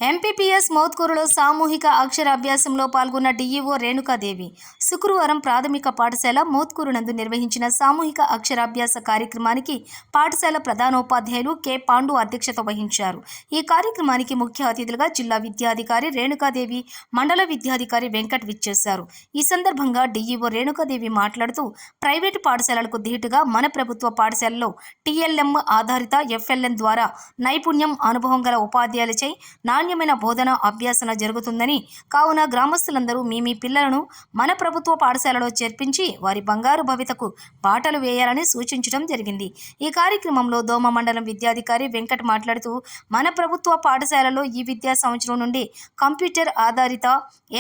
MPPS మౌత్కూరులో సామూహిక అక్షరాభ్యాసంలో పాల్గొన్న DEO Renuka Devi శుక్రవారం ప్రాథమిక పాఠశాల మౌత్కూరు నందు నిర్వహించిన సామూహిక అక్షరాభ్యాస కార్యక్రమానికి పాఠశాల ప్రధానోపాధ్యాయులు కె పాండు అధ్యక్షత వహించారు. ఈ కార్యక్రమానికి ముఖ్య అతిథులుగా జిల్లా విద్యాధికారి రేణుకాదేవి, మండల విద్యాధికారి వెంకట్ విచ్చేశారు. ఈ సందర్భంగా డీఈఓ రేణుకాదేవి మాట్లాడుతూ ప్రైవేటు పాఠశాలలకు ధీటుగా మన ప్రభుత్వ పాఠశాలలో టీఎల్ఎం ఆధారిత ఎఫ్ఎల్ఎన్ ద్వారా నైపుణ్యం, అనుభవం గల ఉపాధ్యాయులచే నాణ్యమైన బోధన అభ్యాసన జరుగుతుందని, కావున గ్రామస్తులందరూ మీ పిల్లలను మన ప్రభుత్వ పాఠశాలలో చేర్పించి వారి బంగారు భవితకు బాటలు వేయాలని సూచించడం జరిగింది. ఈ కార్యక్రమంలో దోమ మండలం విద్యాధికారి వెంకట్ మాట్లాడుతూ, మన ప్రభుత్వ పాఠశాలలో ఈ విద్యా సంవత్సరం నుండి కంప్యూటర్ ఆధారిత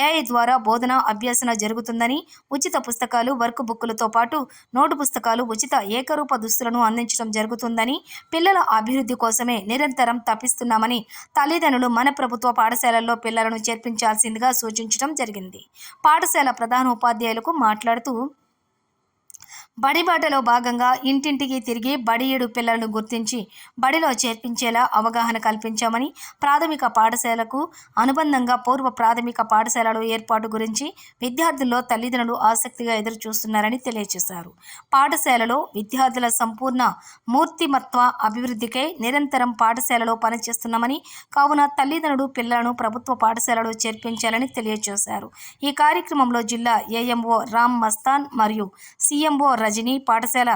ఏఐ ద్వారా బోధన అభ్యాసన జరుగుతుందని, ఉచిత పుస్తకాలు, వర్క్ బుక్కులతో పాటు నోటు పుస్తకాలు, ఉచిత ఏకరూప దుస్తులను అందించడం జరుగుతుందని, పిల్లల అభివృద్ధి కోసమే నిరంతరం తప్పిస్తున్నామని తల్లిదండ్రులు మన ప్రభుత్వ పాఠశాలల్లో పిల్లలను చేర్పించాల్సిందిగా సూచించడం జరిగింది. పాఠశాల ప్రధానోపాధ్యాయులకు మాట్లాడుతూ, బడిబాటలో భాగంగా ఇంటింటికి తిరిగి బడియేడు పిల్లలను గుర్తించి బడిలో చేర్పించేలా అవగాహన కల్పించామని, ప్రాథమిక పాఠశాలకు అనుబంధంగా పూర్వ ప్రాథమిక పాఠశాలల ఏర్పాటు గురించి విద్యార్థుల్లో తల్లిదండ్రులు ఆసక్తిగా ఎదురు చూస్తున్నారని తెలియజేశారు. పాఠశాలలో విద్యార్థుల సంపూర్ణ మూర్తిమత్వ అభివృద్ధికై నిరంతరం పాఠశాలలో పనిచేస్తున్నామని, కావున తల్లిదండ్రులు పిల్లలను ప్రభుత్వ పాఠశాలలో చేర్పించాలని తెలియజేశారు. ఈ కార్యక్రమంలో జిల్లా ఏఎంఓ రామ్ మస్తాన్ మరియు సిఎంఓ రజని, పాఠశాల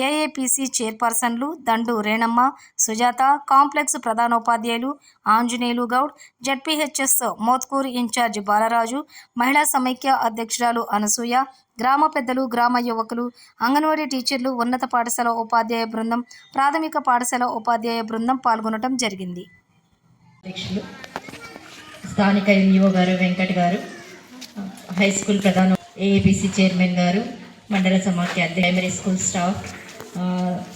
ఏఏపీసీ చైర్పర్సన్లు దండు రేణమ్మ, సుజాత, కాంప్లెక్స్ ప్రధానోపాధ్యాయులు ఆంజనేయులు గౌడ్, జడ్పీహెచ్ఎస్ మోత్కూరు ఇన్ఛార్జి బాలరాజు, మహిళా సమైక్య అధ్యక్షురాలు అనసూయ, గ్రామ పెద్దలు, గ్రామ యువకులు, అంగన్వాడీ టీచర్లు, ఉన్నత పాఠశాల ఉపాధ్యాయ బృందం, ప్రాథమిక పాఠశాల ఉపాధ్యాయ బృందం పాల్గొనడం జరిగింది. స్థానిక ఈఓ గారు వెంకట్ గారు, హై స్కూల్ ప్రధాన ఏఏపీసీ చైర్మన్ గారు, మండల సమాఖ్య ప్రైమరీ స్కూల్ స్టాఫ్,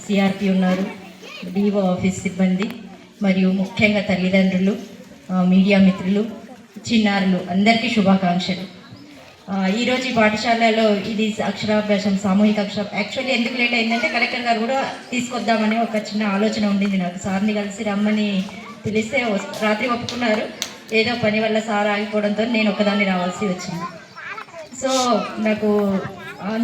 సిఆర్పి ఉన్నారు, డిఓ ఆఫీస్ సిబ్బంది మరియు ముఖ్యంగా తల్లిదండ్రులు, మీడియా మిత్రులు, చిన్నారులు అందరికీ శుభాకాంక్షలు. ఈరోజు ఈ పాఠశాలలో ఇది అక్షరాభ్యాసం, సామూహిక యాక్చువల్లీ ఎందుకు లేట్ అయిందంటే కలెక్టర్ గారు కూడా తీసుకొద్దామని ఒక చిన్న ఆలోచన ఉండింది నాకు. సార్ని కలిసి రమ్మని పిలిస్తే రాత్రి ఒప్పుకున్నారు. ఏదో పని వల్ల సార్ ఆగిపోవడంతో నేను ఒకదాన్ని రావాల్సి వచ్చింది. సో నాకు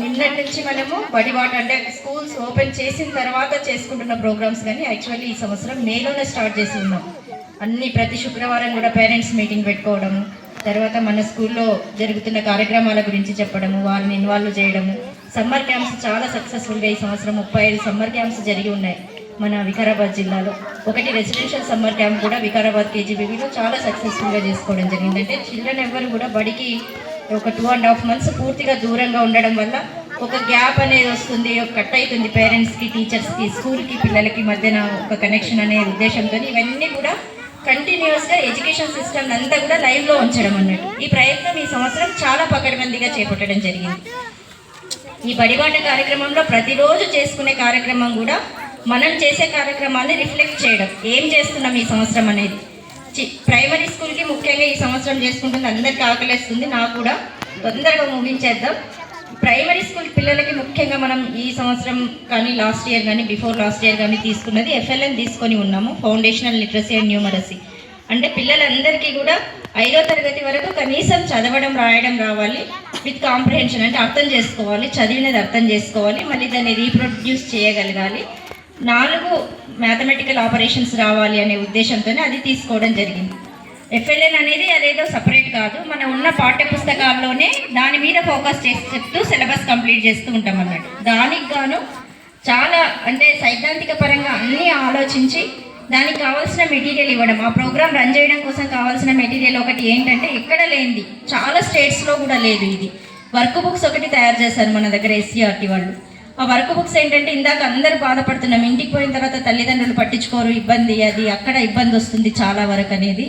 నిన్నటి నుంచి మనము బడిబాట అంటే స్కూల్స్ ఓపెన్ చేసిన తర్వాత చేసుకుంటున్న ప్రోగ్రామ్స్ కానీ యాక్చువల్లీ ఈ సంవత్సరం మేలోనే స్టార్ట్ చేసి ఉన్నాం. ప్రతి శుక్రవారం కూడా పేరెంట్స్ మీటింగ్ పెట్టుకోవడము, తర్వాత మన స్కూల్లో జరుగుతున్న కార్యక్రమాల గురించి చెప్పడము, వారిని ఇన్వాల్వ్ చేయడము. సమ్మర్ క్యాంప్స్ చాలా సక్సెస్ఫుల్గా ఈ సంవత్సరం 35 సమ్మర్ క్యాంప్స్ జరిగి ఉన్నాయి మన వికారాబాద్ జిల్లాలో. ఒకటి రెసిడెన్షియల్ సమ్మర్ క్యాంప్ కూడా వికారాబాద్ కేజీబీవీలో చాలా సక్సెస్ఫుల్గా చేసుకోవడం జరిగింది. అంటే చిల్డ్రన్ ఎవరు కూడా బడికి ఒక 2.5 months పూర్తిగా దూరంగా ఉండడం వల్ల ఒక గ్యాప్ అనేది వస్తుంది, కట్ అవుతుంది పేరెంట్స్కి, టీచర్స్కి, స్కూల్కి, పిల్లలకి మధ్యన ఒక కనెక్షన్ అనే ఉద్దేశంతో ఇవన్నీ కూడా కంటిన్యూస్గా ఎడ్యుకేషన్ సిస్టమ్ అంతా కూడా లైవ్లో ఉంచడం అన్నట్టు ఈ ప్రయత్నం ఈ సంవత్సరం చాలా పకడ్బందీగా చేపట్టడం జరిగింది. ఈ బడిబాట కార్యక్రమంలో ప్రతిరోజు చేసుకునే కార్యక్రమం కూడా మనం చేసే కార్యక్రమాన్ని రిఫ్లెక్ట్ చేయడం, ఏం చేస్తున్నాం ఈ సంవత్సరం అనేది. ప్రైమరీ స్కూల్కి ముఖ్యంగా ఈ సంవత్సరం చేసుకుంటుంది, అందరికీ ఆకలిస్తుంది, నాకు కూడా తొందరగా ముగించేద్దాం. ప్రైమరీ స్కూల్ పిల్లలకి ముఖ్యంగా మనం ఈ సంవత్సరం కానీ లాస్ట్ ఇయర్ కానీ బిఫోర్ లాస్ట్ ఇయర్ కానీ తీసుకున్నది ఎఫ్ఎల్ఎన్ తీసుకొని ఉన్నాము, ఫౌండేషనల్ లిటరసీ అండ్ న్యూమరసీ. అంటే పిల్లలందరికీ కూడా 5వ తరగతి వరకు కనీసం చదవడం రాయడం రావాలి విత్ కాంప్రిహెన్షన్, అంటే అర్థం చేసుకోవాలి, చదివినది అర్థం చేసుకోవాలి, మళ్ళీ దాన్ని రీప్రొడ్యూస్ చేయగలగాలి, 4 మ్యాథమెటికల్ ఆపరేషన్స్ రావాలి అనే ఉద్దేశంతోనే అది తీసుకోవడం జరిగింది. ఎఫ్ఎల్ఎన్ అనేది అదేదో సపరేట్ కాదు, మనం ఉన్న పాఠ్య పుస్తకాల్లోనే దాని మీద ఫోకస్ చేసి చెప్తూ సిలబస్ కంప్లీట్ చేస్తూ ఉంటాం అన్నట్టు. దానికి గాను చాలా అంటే సైద్ధాంతిక పరంగా అన్నీ ఆలోచించి దానికి కావాల్సిన మెటీరియల్ ఇవ్వడం, ఆ ప్రోగ్రామ్ రన్ చేయడం కోసం కావాల్సిన మెటీరియల్ ఒకటి ఏంటంటే ఎక్కడ లేనిది, చాలా స్టేట్స్లో కూడా లేదు, ఇది వర్క్ బుక్స్ ఒకటి తయారు చేశారు మన దగ్గర ఎస్సీఆర్టీ వాళ్ళు. ఆ వర్క్ బుక్స్ ఏంటంటే ఇందాక అందరూ బాధపడుతున్నాం, ఇంటికి పోయిన తర్వాత తల్లిదండ్రులు పట్టించుకోరు, ఇబ్బంది, అది అక్కడ ఇబ్బంది వస్తుంది చాలా వరకు అనేది.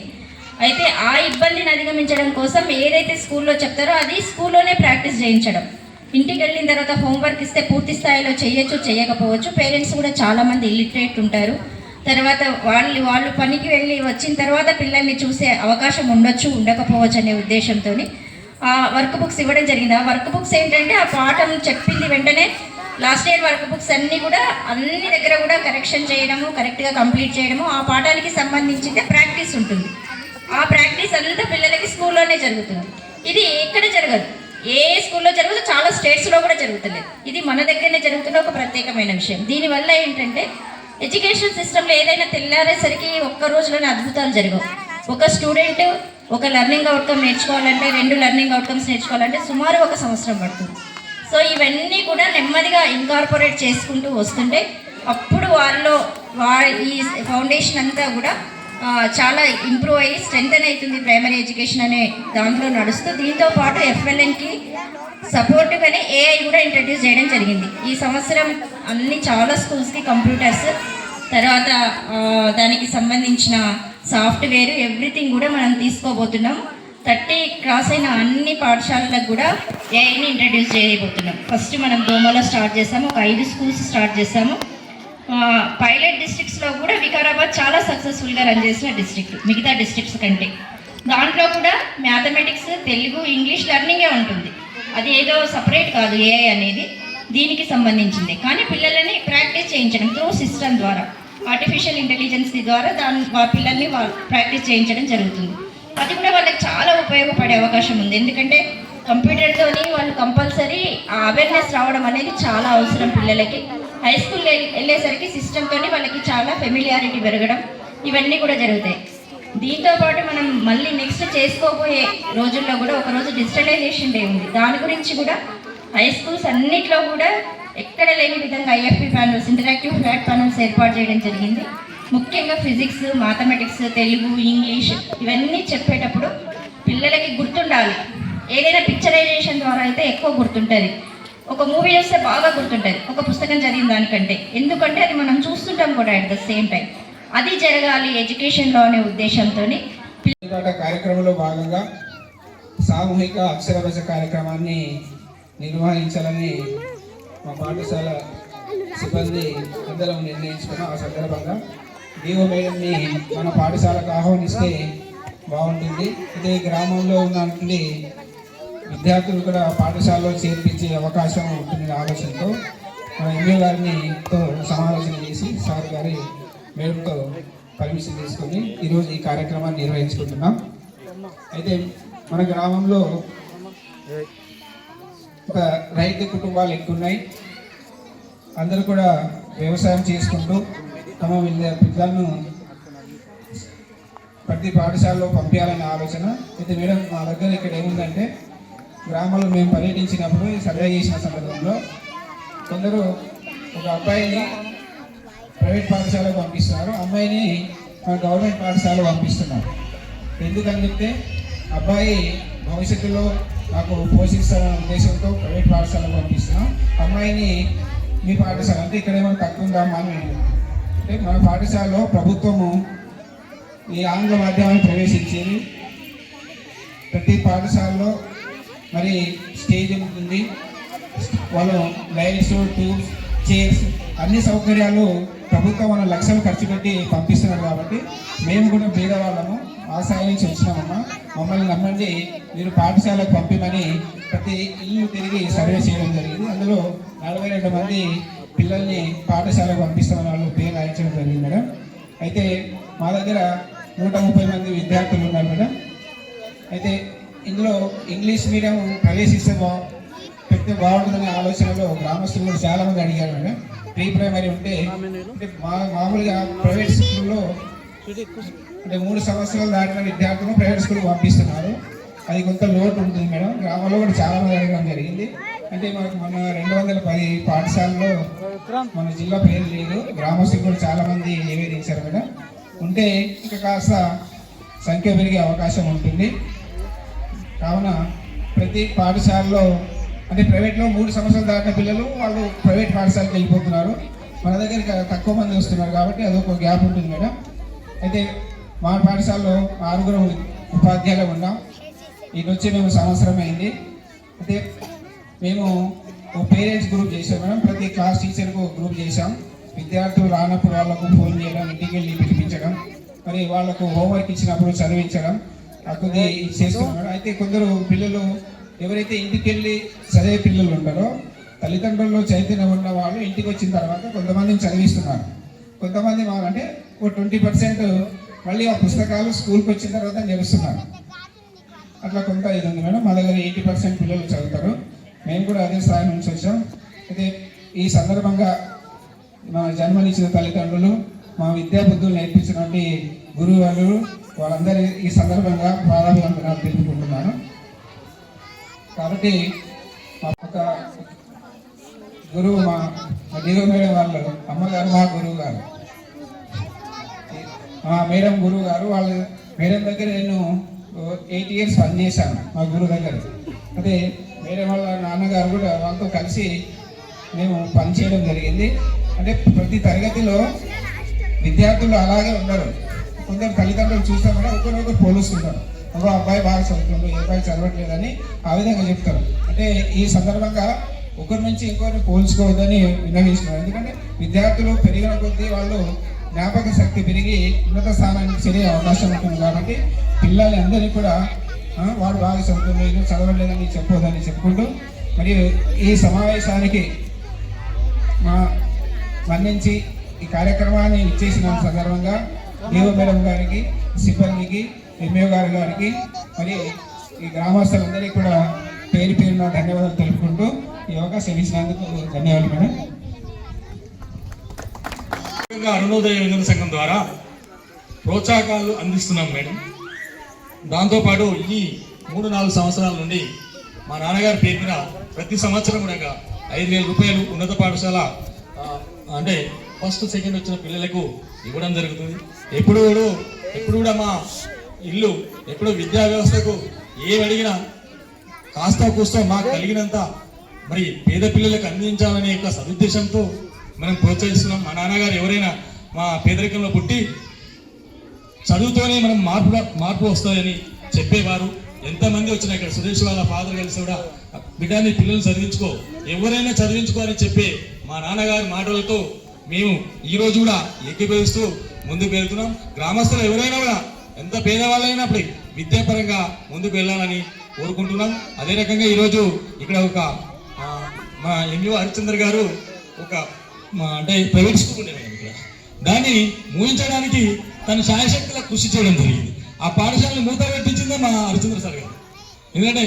అయితే ఆ ఇబ్బందిని అధిగమించడం కోసం ఏదైతే స్కూల్లో చెప్తారో అది స్కూల్లోనే ప్రాక్టీస్ చేయించడం. ఇంటికి వెళ్ళిన తర్వాత హోంవర్క్ ఇస్తే పూర్తి స్థాయిలో చేయొచ్చు, చేయకపోవచ్చు. పేరెంట్స్ కూడా చాలామంది ఇల్లిటరేట్ ఉంటారు. తర్వాత వాళ్ళు పనికి వెళ్ళి వచ్చిన తర్వాత పిల్లల్ని చూసే అవకాశం ఉండొచ్చు, ఉండకపోవచ్చు అనే ఉద్దేశంతో ఆ వర్క్ బుక్స్ ఇవ్వడం జరిగింది. ఆ వర్క్ బుక్స్ ఏంటంటే ఆ పాఠం చెప్పింది వెంటనే లాస్ట్ ఇయర్ వర్క్ బుక్స్ అన్నీ కూడా అన్ని దగ్గర కూడా కరెక్షన్ చేయడము, కరెక్ట్గా కంప్లీట్ చేయడము, ఆ పాఠానికి సంబంధించిందే ప్రాక్టీస్ ఉంటుంది. ఆ ప్రాక్టీస్ అంతా పిల్లలకి స్కూల్లోనే జరుగుతుంది. ఇది ఎక్కడ జరగదు, ఏ స్కూల్లో జరగదు, చాలా స్టేట్స్లో కూడా జరుగుతలేదు. ఇది మన దగ్గరనే జరుగుతున్న ఒక ప్రత్యేకమైన విషయం. దీనివల్ల ఏంటంటే ఎడ్యుకేషన్ సిస్టంలో ఏదైనా తెల్లారేసరికి ఒక్క రోజులోనే అద్భుతాలు జరగవు. ఒక స్టూడెంట్ ఒక లెర్నింగ్ అవుట్కమ్ నేర్చుకోవాలంటే, 2 లెర్నింగ్ అవుట్కమ్స్ నేర్చుకోవాలంటే సుమారు 1 సంవత్సరం పడుతుంది. సో ఇవన్నీ కూడా నెమ్మదిగా ఇన్కార్పొరేట్ చేసుకుంటూ వస్తుంటే అప్పుడు ఈ ఫౌండేషన్ అంతా కూడా చాలా ఇంప్రూవ్ అయ్యి స్ట్రెంథెన్ అవుతుంది ప్రైమరీ ఎడ్యుకేషన్ అనే దాంట్లో నడుస్తూ. దీంతో పాటు FLNకి సపోర్ట్గానే AI కూడా ఇంట్రడ్యూస్ చేయడం జరిగింది. ఈ సంవత్సరం చాలా స్కూల్స్కి కంప్యూటర్స్, తర్వాత దానికి సంబంధించిన సాఫ్ట్వేర్ ఎవ్రీథింగ్ కూడా మనం తీసుకోబోతున్నాం. 30 క్రాస్ అయిన అన్ని పాఠశాలలకు కూడా ఏఐని ఇంట్రడ్యూస్ చేయబోతున్నాం. ఫస్ట్ మనం దోమలో స్టార్ట్ చేస్తాము, ఒక 5 స్కూల్స్ స్టార్ట్ చేస్తాము. పైలట్ డిస్ట్రిక్ట్స్లో కూడా వికారాబాద్ చాలా సక్సెస్ఫుల్గా రన్ చేసిన డిస్ట్రిక్ట్ మిగతా డిస్ట్రిక్ట్స్ కంటే. దాంట్లో కూడా మ్యాథమెటిక్స్, తెలుగు, ఇంగ్లీష్ లెర్నింగే ఉంటుంది. అది ఏదో సపరేట్ కాదు, ఏఐ అనేది దీనికి సంబంధించింది. కానీ పిల్లలని ప్రాక్టీస్ చేయించడం త్రూ సిస్టమ్ ద్వారా, ఆర్టిఫిషియల్ ఇంటెలిజెన్స్ ద్వారా పిల్లల్ని ప్రాక్టీస్ చేయించడం జరుగుతుంది. అది కూడా వాళ్ళకి చాలా ఉపయోగపడే అవకాశం ఉంది. ఎందుకంటే కంప్యూటర్తోని వాళ్ళు కంపల్సరీ అవేర్నెస్ రావడం అనేది చాలా అవసరం పిల్లలకి. హై స్కూల్ వెళ్ళేసరికి సిస్టమ్తో వాళ్ళకి చాలా ఫెమిలియారిటీ పెరగడం ఇవన్నీ కూడా జరుగుతాయి. దీంతో పాటు మనం మళ్ళీ నెక్స్ట్ చేసుకోబోయే రోజుల్లో కూడా ఒకరోజు డిజిటలైజేషన్ డే ఉంది. దాని గురించి కూడా హై స్కూల్స్ అన్నిట్లో కూడా ఎక్కడ లేని విధంగా IFP panels, interactive flat panels ఏర్పాటు చేయడం జరిగింది. ముఖ్యంగా ఫిజిక్స్, మ్యాథమెటిక్స్, తెలుగు, ఇంగ్లీష్ ఇవన్నీ చెప్పేటప్పుడు పిల్లలకి గుర్తుండాలి. ఏదైనా పిక్చరైజేషన్ ద్వారా అయితే ఎక్కువ గుర్తుంటుంది, ఒక మూవీ చూస్తే బాగా గుర్తుంటుంది ఒక పుస్తకం చదివిన దానికంటే. ఎందుకంటే అది మనం చూస్తుంటాం కూడా అట్ ద సేమ్ టైం. అది జరగాలి ఎడ్యుకేషన్లో అనే ఉద్దేశంతో కార్యక్రమంలో భాగంగా సామూహిక అక్షరాభ్యాస కార్యక్రమాన్ని నిర్వహించాలని మా పాఠశాల సిబ్బంది అందరం నిర్ణయించుకున్నాం. ఆ సందర్భంగా DO మేడంని మన పాఠశాలకు ఆహ్వానిస్తే బాగుంటుంది. ఇదే గ్రామంలో ఉన్నటువంటి విద్యార్థులు కూడా పాఠశాలలో చేర్పించే అవకాశం ఉంటుంది ఆలోచనతో మన MA గారితో సమాలోచన చేసి సార్ గారి మేడంతో పర్మిషన్ తీసుకొని ఈరోజు ఈ కార్యక్రమాన్ని నిర్వహించుకుంటున్నాం. అయితే మన గ్రామంలో ఒక రైతు కుటుంబాలు ఎక్కువ ఉన్నాయి. అందరూ కూడా వ్యవసాయం చేసుకుంటూ తమ పిల్లలను ప్రతి పాఠశాలలో పంపించాలనే ఆలోచన. అయితే మేడం మా దగ్గర ఇక్కడ ఏముందంటే గ్రామంలో మేము పర్యటించినప్పుడు సర్వే చేసిన సందర్భంలో కొందరు ఒక అబ్బాయిని ప్రైవేట్ పాఠశాలకు పంపిస్తున్నారు, అమ్మాయిని మన గవర్నమెంట్ పాఠశాలకు పంపిస్తున్నారు. ఎందుకని చెప్తే అబ్బాయి భవిష్యత్తులో నాకు పోషిస్తారనే ఉద్దేశంతో ప్రైవేట్ పాఠశాలకు పంపిస్తున్నాం, అమ్మాయిని మీ పాఠశాల అంటే ఇక్కడ ఏమైనా తక్కువ ఉందా అని. అంటే మన పాఠశాలలో ప్రభుత్వము ఈ ఆంగ్ల మాధ్యమాన్ని ప్రవేశించేది. ప్రతి పాఠశాలలో మరి స్టేజ్ ఉంటుంది, వాళ్ళు లైట్స్, ట్యూబ్స్, చైర్స్ అన్ని సౌకర్యాలు ప్రభుత్వం మన లక్షలు ఖర్చు పెట్టి పంపిస్తున్నారు. కాబట్టి మేము కూడా పేదవాళ్ళము, ఆ స్థాయి నుంచి వచ్చినామమ్మా, మమ్మల్ని నమ్మండి, మీరు పాఠశాలకు పంపిమని ప్రతి ఇల్లు తిరిగి సర్వే చేయడం జరిగింది. అందులో 42 మంది పిల్లల్ని పాఠశాలకు పంపిస్తామని వాళ్ళు పేరు రాయించడం జరిగింది మేడం. అయితే మా దగ్గర 130 మంది విద్యార్థులు ఉన్నారు మేడం. అయితే ఇందులో ఇంగ్లీష్ మీడియం ప్రవేశిస్తే పెడితే బాగుంటుందనే ఆలోచనలో గ్రామస్తులు కూడా చాలామంది అడిగారు మేడం. ప్రీ ప్రైమరీ ఉంటే అంటే మామూలుగా ప్రైవేట్ స్కూల్లో అంటే 3 సంవత్సరాలు దాటిన విద్యార్థులను ప్రైవేట్ స్కూల్కి పంపిస్తున్నారు. అది కొంత లోటు ఉంటుంది మేడం. గ్రామంలో కూడా చాలామంది అడగడం జరిగింది. అంటే మనకు మన 210 పాఠశాలలో మన జిల్లా పేరు లేదు, గ్రామస్తులు కూడా చాలామంది నివేదించారు మేడం. ఉంటే ఇంకా కాస్త సంఖ్య పెరిగే అవకాశం ఉంటుంది. కావున ప్రతి పాఠశాలలో అంటే ప్రైవేట్లో 3 సంవత్సరాలు దాటిన పిల్లలు వాళ్ళు ప్రైవేట్ పాఠశాలకు వెళ్ళిపోతున్నారు, మన దగ్గరికి తక్కువ మంది వస్తున్నారు. కాబట్టి అదొక గ్యాప్ ఉంటుంది మేడం. అయితే మా పాఠశాలలో 6 ఉపాధ్యాయులు ఉన్నాం. ఇది వచ్చి మేము సంవత్సరం అయింది. అయితే మేము ఒక పేరెంట్స్ గ్రూప్ చేసాం మేడం. ప్రతి క్లాస్ టీచర్కు గ్రూప్ చేసాం. విద్యార్థులు రానప్పుడు వాళ్ళకు ఫోన్ చేయడం, ఇంటికి వెళ్ళి పిలిపించడం, మరి వాళ్ళకు హోంవర్క్ ఇచ్చినప్పుడు చదివించడం అది చేస్తున్నాం. అయితే కొందరు పిల్లలు ఎవరైతే ఇంటికి వెళ్ళి చదివే పిల్లలు ఉంటారో తల్లిదండ్రుల్లో చైతన్యం ఉన్న వాళ్ళు ఇంటికి వచ్చిన తర్వాత కొంతమందిని చదివిస్తున్నారు. కొంతమంది అంటే ఒక 20% మళ్ళీ ఆ పుస్తకాలు స్కూల్కి వచ్చిన తర్వాత నేర్చున్నారు. అట్లా కొంత ఇది ఉంది మేడం. మా దగ్గర 80% పిల్లలు చదువుతారు. మేము కూడా అదే స్థాయి నుంచి వచ్చాం. అయితే ఈ సందర్భంగా మా జన్మనిచ్చిన తల్లిదండ్రులు, మా విద్యాబుద్ధులు నేర్పించినటువంటి గురువులు వాళ్ళందరి ఈ సందర్భంగా ప్రారంభంగా తెలుపుకుంటున్నాను. కాబట్టి ఒక గురువు మా డిఓ మేడం వాళ్ళు అమ్మగారు మా గురువు గారు, మా మేడం గురువు గారు. వాళ్ళు మేడం దగ్గర నేను 8 years పనిచేశాను మా గురువు దగ్గర. అదే మేడం వాళ్ళ నాన్నగారు కూడా వాళ్ళతో కలిసి మేము పనిచేయడం జరిగింది. అంటే ప్రతి తరగతిలో విద్యార్థులు అలాగే ఉండరు. కొందరు తల్లిదండ్రులు చూస్తే కూడా ఒకరినొకరు పోలుస్తుంటారు. ఒక అబ్బాయి బాగా చదువుతుండ్రు, ఈ అబ్బాయి చదవట్లేదని ఆ విధంగా చెప్తారు. అంటే ఈ సందర్భంగా ఒకరి నుంచి ఇంకొకరిని పోల్చుకోవద్దని విన్నవిస్తున్నారు. ఎందుకంటే విద్యార్థులు పెరిగిన కొద్దీ వాళ్ళు జ్ఞాపక శక్తి పెరిగి ఉన్నత స్థానానికి చేరే అవకాశం ఉంటుంది. కాబట్టి పిల్లలందరినీ కూడా వాడు బాగా చదువుతుంది, ఇది చదవలేదని చెప్పొద్దని చెప్పుకుంటూ, మరియు ఈ సమావేశానికి మన్నించి ఈ కార్యక్రమాన్ని ఇచ్చేసిన సందర్భంగా డిఓ మేడం గారికి, సిబ్బందికి, ఎంఏ గారికి మరియు ఈ గ్రామస్తులందరికీ కూడా పేరు పేరున ధన్యవాదాలు తెలుపుకుంటూ ఈ అవకాశం ఇచ్చినందుకు ధన్యవాదాలు మేడం. అరుణోదయ యువజన సంఘం ద్వారా ప్రోత్సాహకాలు అందిస్తున్నాం మేడం. దాంతోపాటు ఈ 3-4 సంవత్సరాల నుండి మా నాన్నగారి పేరున ప్రతి సంవత్సరం కూడా 5,000 రూపాయలు ఉన్నత పాఠశాల అంటే ఫస్ట్ సెకండ్ వచ్చిన పిల్లలకు ఇవ్వడం జరుగుతుంది. ఎప్పుడు కూడా మా ఇల్లు ఎప్పుడు విద్యా వ్యవస్థకు ఏం అడిగినా కాస్త కూస్తో మాకు కలిగినంత మరి పేద పిల్లలకు అందించాలనే యొక్క సదుద్దేశంతో మనం ప్రోత్సహిస్తున్నాం. మా నాన్నగారు ఎవరైనా మా పేదరికంలో పుట్టి చదువుతోనే మనం మార్పు వస్తాయని చెప్పేవారు. ఎంతమంది వచ్చినా ఇక్కడ సురేష్ వాళ్ళ ఫాదర్ కలిసి కూడా బిడ్డని పిల్లలు చదివించుకో, ఎవరైనా చదివించుకో అని చెప్పే మా నాన్నగారి మాటలతో మేము ఈరోజు కూడా ఏకీభవిస్తూ ముందుకు వెళ్తున్నాం. గ్రామస్తులు ఎవరైనా కూడా ఎంత పేదవాళ్ళైనప్పుడు విద్యాపరంగా ముందుకు వెళ్ళాలని కోరుకుంటున్నాం. అదే రకంగా ఈరోజు ఇక్కడ ఒక మా ఎంఈఓ హరిచంద్ర గారు ఒక అంటే ప్రైవేట్ స్కూల్ ఉండేవారు ఇక్కడ, దాన్ని మూయించడానికి తన శాయశక్తుల కృషి చేయడం జరిగింది. ఆ పాఠశాలను మూత పెట్టించిందే మా హరిచంద్ర సార్ గారు. ఎందుకంటే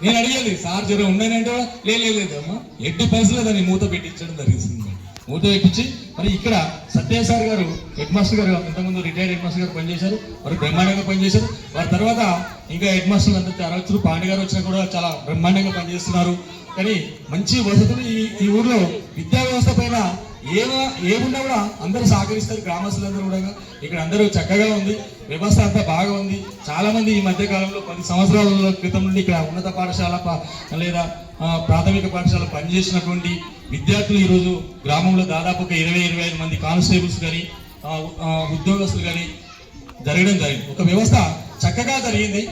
నేను అడిగేది సార్ జర ఉండేనంటే లేదమ్మా, ఎట్టి పరిస్థితుల్లో దాన్ని మూత పెట్టించడం జరిగింది. మూత పెట్టించి మరి ఇక్కడ సత్య సార్ గారు హెడ్ మాస్టర్ గారు ఇంతకుముందు రిటైర్డ్ హెడ్ మాస్టర్ గారు పనిచేశారు. వారు బ్రహ్మాండంగా పనిచేశారు. వారి తర్వాత ఇంకా హెడ్ మాస్టర్లు అందరూ అరవచ్చులు పాండే గారు వచ్చినా కూడా చాలా బ్రహ్మాండంగా పనిచేస్తున్నారు. కానీ మంచి వసతులు ఈ ఊర్లో విద్యా వ్యవస్థ పైన ఏమున్నా కూడా అందరూ సహకరిస్తారు. గ్రామస్తులందరూ కూడా ఇక్కడ అందరూ చక్కగా ఉంది, వ్యవస్థ అంతా బాగా ఉంది. చాలా మంది ఈ మధ్య కాలంలో 10 సంవత్సరాల క్రితం నుండి ఇక్కడ ఉన్నత పాఠశాల లేదా ప్రాథమిక పాఠశాల పనిచేసినటువంటి విద్యార్థులు ఈరోజు గ్రామంలో దాదాపు ఒక 20-25 మంది కానిస్టేబుల్స్ కానీ ఉద్యోగస్తులు కానీ జరగడం జరిగింది. ఒక వ్యవస్థ చక్కగా జరిగింది.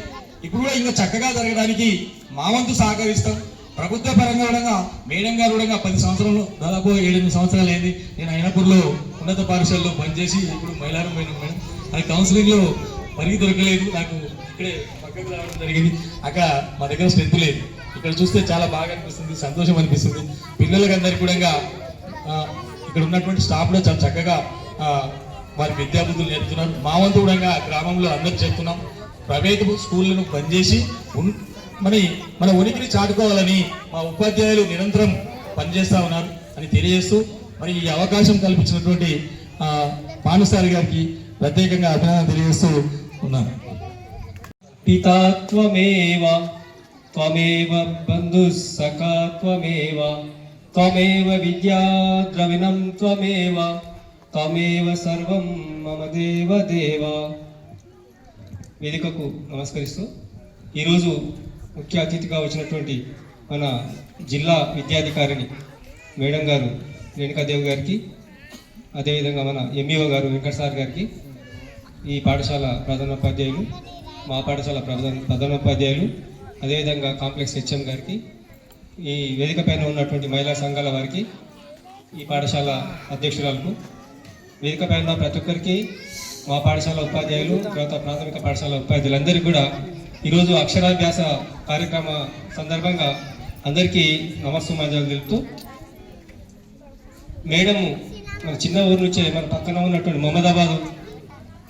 ఇప్పుడు కూడా ఇంకా చక్కగా జరగడానికి మా వంతు సహకరిస్తాం. ప్రభుత్వ పరంగా కూడా మేడం గారు కూడా 10 సంవత్సరాలు దాదాపు 7-8 సంవత్సరాలు అయింది. నేను అయినప్పుడులో ఉన్నత పాఠశాలలో పనిచేసి ఇప్పుడు మైలారం పోయినాను మేడం. అది కౌన్సిలింగ్లో మరీ దొరకలేదు, నాకు ఇక్కడే పక్కకు రావడం జరిగింది. అక్కడ మా దగ్గర స్ట్రెంత్ లేదు. ఇక్కడ చూస్తే చాలా బాగా అనిపిస్తుంది, సంతోషం అనిపిస్తుంది. పిల్లలకి అందరికీ కూడా ఇక్కడ ఉన్నటువంటి స్టాఫ్ కూడా చాలా చక్కగా వారి విద్యాబుద్ధులు నేర్పుతున్నారు. మా వంతు కూడా గ్రామంలో అందరూ చెప్తున్నాం, ప్రైవేటు స్కూళ్ళను బంద్ చేసి మన ఉనికిని చాటుకోవాలని మా ఉపాధ్యాయులు నిరంతరం పనిచేస్తూ ఉన్నారు అని తెలియజేస్తూ మరి ఈ అవకాశం కల్పించినటువంటి పానుసారి గారికి ప్రత్యేకంగా అభినందన తెలియజేస్తూ ఉన్నాను. పితాత్వమేవ త్వమేవ బంధుస్సఖా త్వమేవ త్వమేవ విద్యా ద్రవిణం త్వమేవ త్వమేవ సర్వం మమ దేవదేవ. వేదికకు నమస్కరిస్తూ ఈరోజు ముఖ్య అతిథిగా వచ్చినటువంటి మన జిల్లా విద్యాధికారిని మేడం గారు రేణుకాదేవి గారికి, అదేవిధంగా మన ఎంఈఓ గారు వెంకట సార్ గారికి, ఈ పాఠశాల ప్రధానోపాధ్యాయులు, మా పాఠశాల ప్రధానోపాధ్యాయులు, అదేవిధంగా కాంప్లెక్స్ హెచ్ఎం గారికి, ఈ వేదిక పైన ఉన్నటువంటి మహిళా సంఘాల వారికి, ఈ పాఠశాల అధ్యక్షురాలకు, వేదిక పైన ప్రతి ఒక్కరికి, మా పాఠశాల ఉపాధ్యాయులు, తర్వాత ప్రాథమిక పాఠశాల ఉపాధ్యాయులందరికీ కూడా ఈరోజు అక్షరాభ్యాస కార్యక్రమ సందర్భంగా అందరికీ నమస్సుమాంజలు తెలుపుతూ, మేడము మన చిన్న ఊరు నుంచే మన పక్కన ఉన్నటువంటి మహమ్మదాబాద్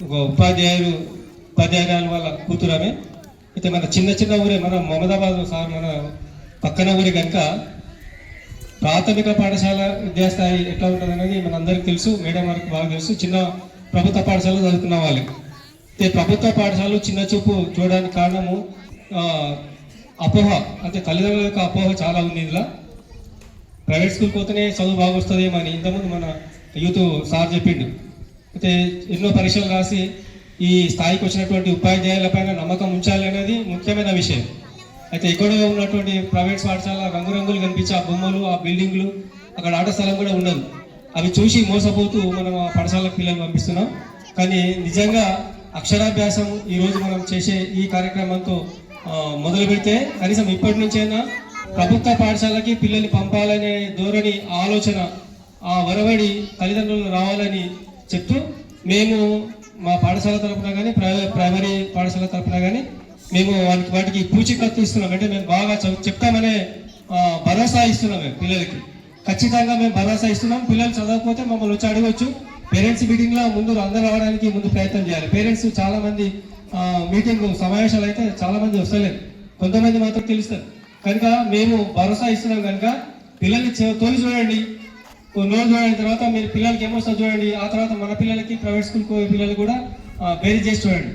ఒక ఉపాధ్యాయురాలు వాళ్ళ కూతురు ఆమె. అయితే మన చిన్న ఊరే, మన మమదాబాద్ సార్ మన పక్కన ఊరే కనుక ప్రాథమిక పాఠశాల విద్యాస్థాయి ఎట్లా ఉంటుంది అనేది మనందరికీ తెలుసు, మేడం వారికి బాగా తెలుసు. చిన్న ప్రభుత్వ పాఠశాలలో చదువుకున్న వాళ్ళు. అయితే ప్రభుత్వ పాఠశాలలు చిన్న చూపు చూడడానికి కారణము అపోహ, అంటే తల్లిదండ్రుల యొక్క అపోహ చాలా ఉంది. ఇందులో ప్రైవేట్ స్కూల్ పోతేనే చదువు బాగా వస్తుందేమో అని ఇంతకుముందు మన యూత్ సార్ చెప్పిండు. అయితే ఎన్నో పరీక్షలు రాసి ఈ స్థాయికి వచ్చినటువంటి ఉపాధ్యాయులపైన నమ్మకం ఉంచాలి అనేది ముఖ్యమైన విషయం. అయితే ఎక్కడో ఉన్నటువంటి ప్రైవేట్ పాఠశాల రంగురంగులు కనిపించే ఆ బొమ్మలు, ఆ బిల్డింగ్లు, అక్కడ ఆట స్థలం కూడా ఉండదు. అవి చూసి మోసపోతూ మనం ఆ పాఠశాలకు పిల్లలు పంపిస్తున్నాం. కానీ నిజంగా అక్షరాభ్యాసం ఈరోజు మనం చేసే ఈ కార్యక్రమంతో మొదలు పెడితే కనీసం ఇప్పటి నుంచైనా ప్రభుత్వ పాఠశాలకి పిల్లల్ని పంపాలనే ధోరణి, ఆలోచన, ఆ వరవడి తల్లిదండ్రులు రావాలని చెప్తూ మేము మా పాఠశాల తరఫున కానీ ప్రైమరీ పాఠశాల తరఫున కానీ మేము వాటికి పూచీకత్తు ఇస్తున్నాం. అంటే మేము బాగా చెప్తామనే భరోసా ఇస్తున్నాం. మేము పిల్లలకి ఖచ్చితంగా మేము భరోసా ఇస్తున్నాం. పిల్లలు చదవకపోతే మమ్మల్ని వచ్చి అడగవచ్చు. పేరెంట్స్ మీటింగ్లో ముందు అందరూ రావడానికి ముందు ప్రయత్నం చేయాలి. పేరెంట్స్ చాలా మంది మీటింగ్ సమావేశాలు అయితే చాలా మంది వస్తలేరు, కొంతమంది మాత్రం తెలుస్తారు. కనుక మేము భరోసా ఇస్తున్నాం. కనుక పిల్లల్ని తోలి చూడండి, కొన్ని రోజులు చూడని తర్వాత మీరు పిల్లలకి ఏమొస్తుందో చూడండి. ఆ తర్వాత మన పిల్లలకి ప్రైవేట్ స్కూల్ పిల్లలు కూడా బేరీ చేసి చూడండి.